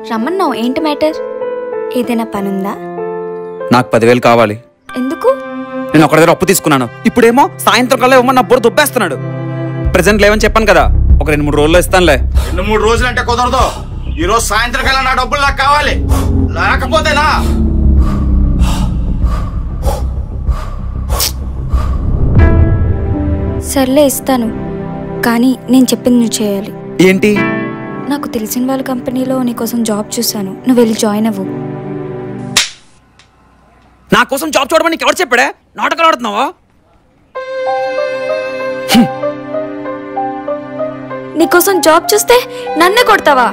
రమ్మన్నావు, ఏంటి మ్యాటర్? ఏదైనా పనుందా? నాకు 10,000 కావాలి. ఎందుకు? నేను ఒకరి దగ్గర అప్పు తీసుకున్నాను. ఇప్పుడేమో సాయంత్రం కల్లా ఇవ్వమని నా బుర్ర దుబ్బేస్తున్నాడు. ప్రెసెంట్ లేవని చెప్పాను కదా, ఒక 2-3 రోజుల్లో ఇస్తానులే. 2-3 రోజులు అంటే కుదరదు. ఈరోజు సాయంత్రం కల్లా నా డబ్బులు నాకు కావాలి, లేకపోతేనా సర్లే ఇస్తాను, కానీ నేను చెప్పింది నువ్వు చేయాలి. ఏంటి? నాకు తెలిసిన వాళ్ళ కంపెనీలో నీకోసం జాబ్ చూశాను, నువ్వు వెళ్ళి జాయిన్ అవ్వు. నా కోసం జాబ్ చూడమని నీకు ఎవరు చెప్పాడే? నాటకాలు ఆడుతున్నావా? నీకోసం జాబ్ చూస్తే నన్నే కొడతావా?